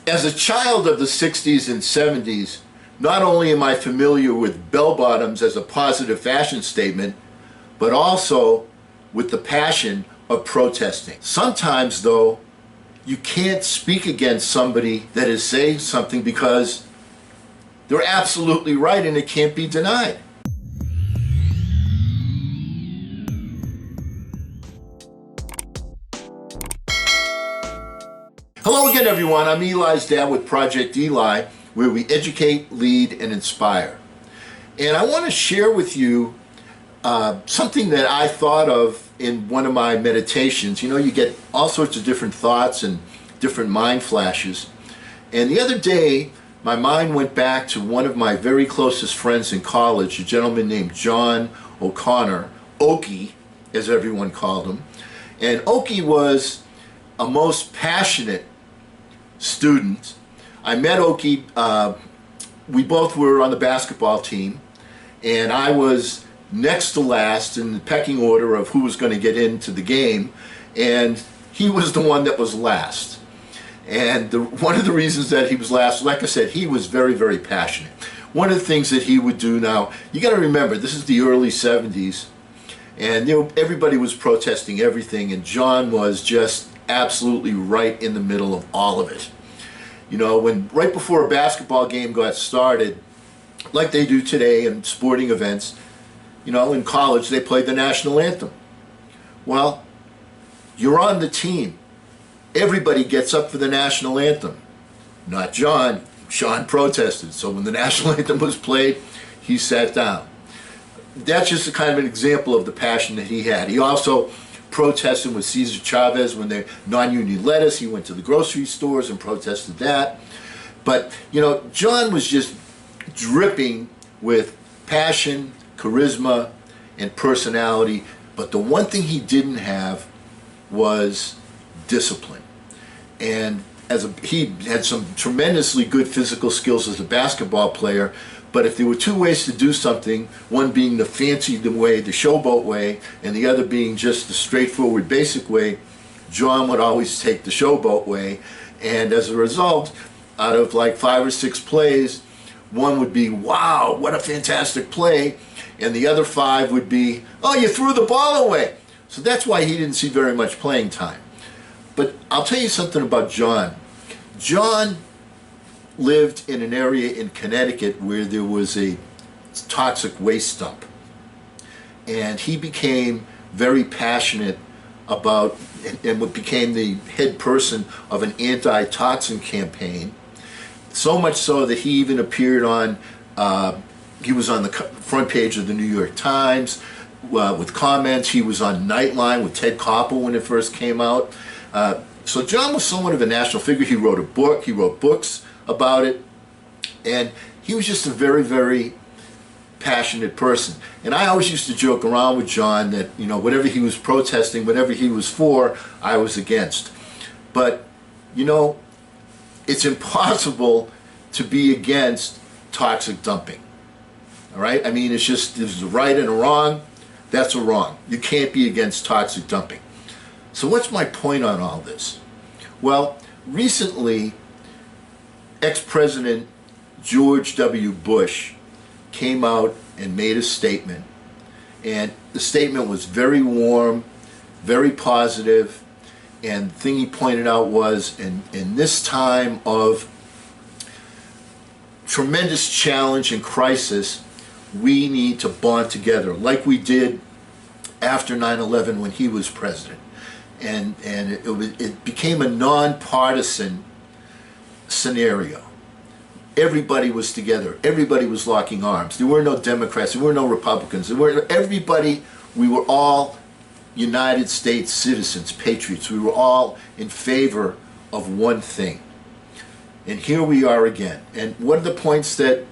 As a child of the 60s and 70s, not only am I familiar with bell-bottoms as a positive fashion statement, but also with the passion of protesting. Sometimes, though, you can't speak against somebody that is saying something because they're absolutely right and it can't be denied. Hello again, everyone. I'm Eli's dad with Project Eli, where we educate, lead, and inspire. And I want to share with you something that I thought of in one of my meditations. You know, you get all sorts of different thoughts and different mind flashes. And the other day, my mind went back to one of my very closest friends in college, a gentleman named John OConnor, Okie, as everyone called him. And Okie was a most passionate student. I met Okie, we both were on the basketball team, and I was next to last in the pecking order of who was going to get into the game, and he was the one that was last. And one of the reasons that he was last, like I said, he was very, very passionate. One of the things that he would do now, you got to remember, this is the early 70s, and you know, everybody was protesting everything, and John was just absolutely right in the middle of all of it. You know, when right before a basketball game got started, like they do today in sporting events, you know, in college they played the national anthem. Well, you're on the team. Everybody gets up for the national anthem. Not John. Sean protested. So when the national anthem was played, he sat down. That's just a kind of an example of the passion that he had. He also protesting with Cesar Chavez when they non-union lettuce. He went to the grocery stores and protested that. But, you know, John was just dripping with passion, charisma, and personality. But the one thing he didn't have was discipline. And he had some tremendously good physical skills as a basketball player, but if there were two ways to do something, one being the fancy way, the showboat way, and the other being just the straightforward basic way, John would always take the showboat way. And as a result, out of like 5 or 6 plays, one would be, wow, what a fantastic play, and the other 5 would be, oh, you threw the ball away. So that's why he didn't see very much playing time. But I'll tell you something about John. John lived in an area in Connecticut where there was a toxic waste dump. And he became very passionate about, and what became the head person of an anti-toxin campaign. So much so that he even appeared on, he was on the front page of the New York Times with comments. He was on Nightline with Ted Koppel when it first came out. So John was somewhat of a national figure. He wrote a book, he wrote books about it, and he was just a very, very passionate person. And I always used to joke around with John that, you know, whatever he was protesting, whatever he was for, I was against. But, you know, it's impossible to be against toxic dumping. All right? I mean, it's just, there's a right and a wrong. That's a wrong. You can't be against toxic dumping. So what's my point on all this? Well, recently, ex-President George W. Bush came out and made a statement. And the statement was very warm, very positive. And the thing he pointed out was, in this time of tremendous challenge and crisis, we need to bond together like we did after 9/11 when he was president. And it became a nonpartisan scenario. Everybody was together. Everybody was locking arms. There were no Democrats. There were no Republicans. We were all United States citizens, patriots. We were all in favor of one thing. And here we are again. And what are the points that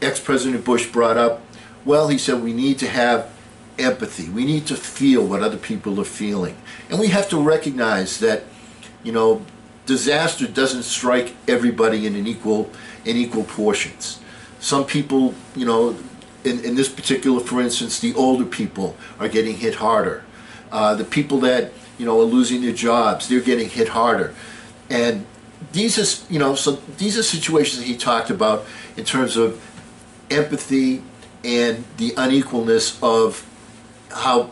ex-President Bush brought up? Well, he said we need to have empathy. We need to feel what other people are feeling. And we have to recognize that, you know, disaster doesn't strike everybody in equal portions. Some people, you know, in this particular, for instance, the older people are getting hit harder. The people that, you know, are losing their jobs, they're getting hit harder. And these are, so these are situations that he talked about in terms of empathy and the unequalness of how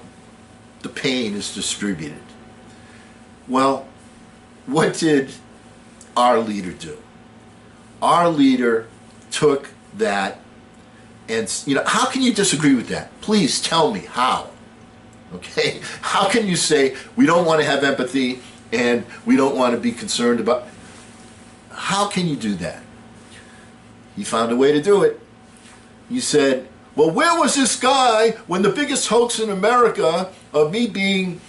the pain is distributed. Well, what did our leader do? Our leader took that, and how can you disagree with that? Please tell me how. Okay? How can you say we don't want to have empathy and we don't want to be concerned about? How can you do that? He found a way to do it. He said, well, where was this guy when the biggest hoax in America of me being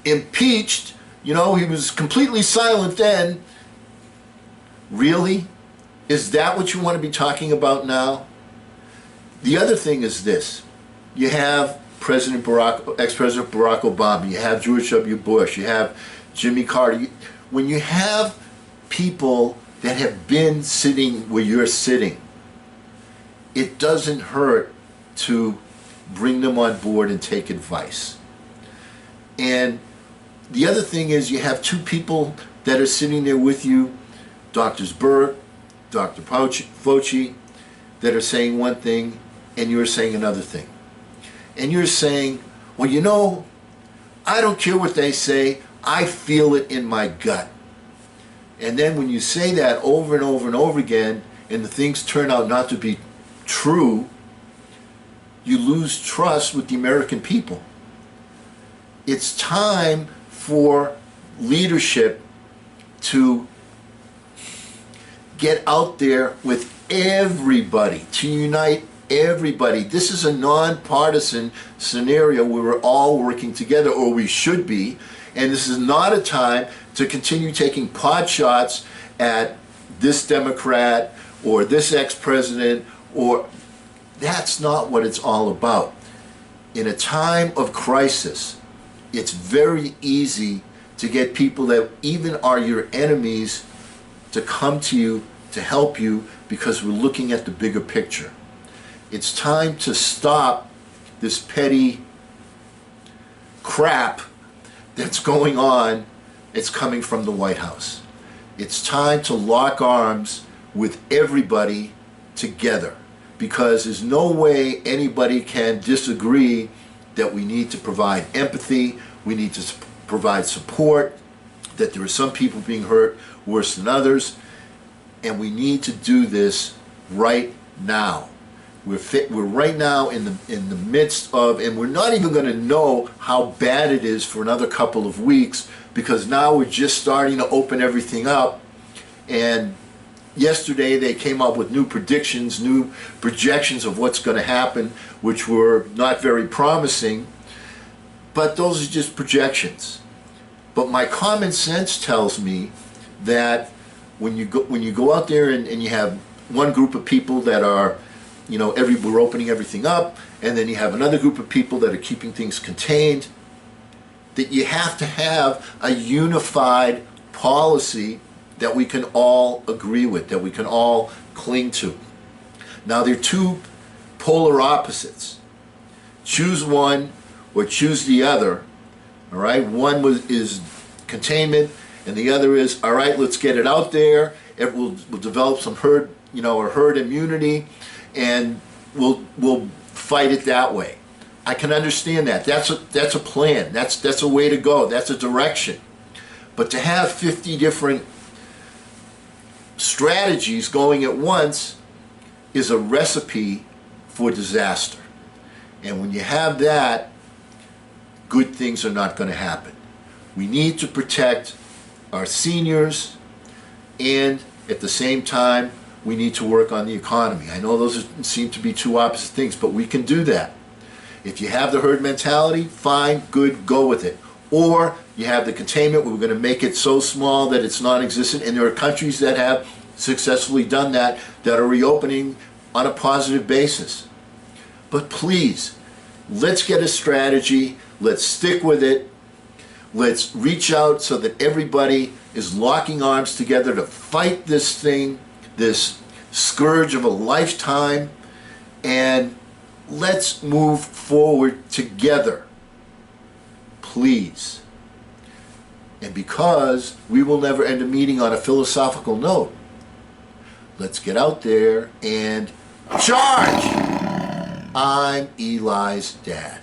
impeached, he was completely silent then. Really? Is that what you want to be talking about now? The other thing is this. You have ex-President Barack Obama, you have George W. Bush, you have Jimmy Carter. When you have people that have been sitting where you're sitting, it doesn't hurt to bring them on board and take advice. And the other thing is you have two people that are sitting there with you, Drs. Burke, Dr. Fauci, that are saying one thing and you're saying another thing. And you're saying, well, I don't care what they say, I feel it in my gut. And then when you say that over and over and over again, and the things turn out not to be true, you lose trust with the American people. It's time for leadership to get out there with everybody, to unite everybody. This is a nonpartisan scenario where we're all working together, or we should be, and this is not a time to continue taking pot shots at this Democrat or this ex-president, or that's not what it's all about. In a time of crisis, it's very easy to get people that even are your enemies to come to you to help you because we're looking at the bigger picture. It's time to stop this petty crap that's going on. It's coming from the White House. It's time to lock arms with everybody together, because there's no way anybody can disagree that we need to provide empathy, we need to provide support, that there are some people being hurt worse than others, and we need to do this right now. We're right now in the midst of, and we're not even going to know how bad it is for another couple of weeks, because now we're just starting to open everything up. And yesterday they came up with new predictions, new projections of what's going to happen, which were not very promising, but those are just projections. But my common sense tells me that when you go out there and you have one group of people that are, we're opening everything up, and then you have another group of people that are keeping things contained, that you have to have a unified policy that we can all agree with, that we can all cling to. Now, they're two polar opposites. Choose one or choose the other, all right? One is containment, and the other is, all right, let's get it out there, we'll develop some herd immunity, and we'll fight it that way. I can understand that. That's a plan. That's a way to go. That's a direction. But to have 50 different strategies going at once is a recipe for disaster. And when you have that, good things are not going to happen. We need to protect our seniors, and at the same time, we need to work on the economy. I know those seem to be two opposite things, but we can do that. If you have the herd mentality, fine, good, go with it. Or you have the containment where we're going to make it so small that it's non-existent, and there are countries that have successfully done that are reopening on a positive basis. But please, let's get a strategy, let's stick with it, let's reach out so that everybody is locking arms together to fight this thing, this scourge of a lifetime, and let's move forward together. Please. And because we will never end a meeting on a philosophical note, let's get out there and charge! I'm Eli's dad.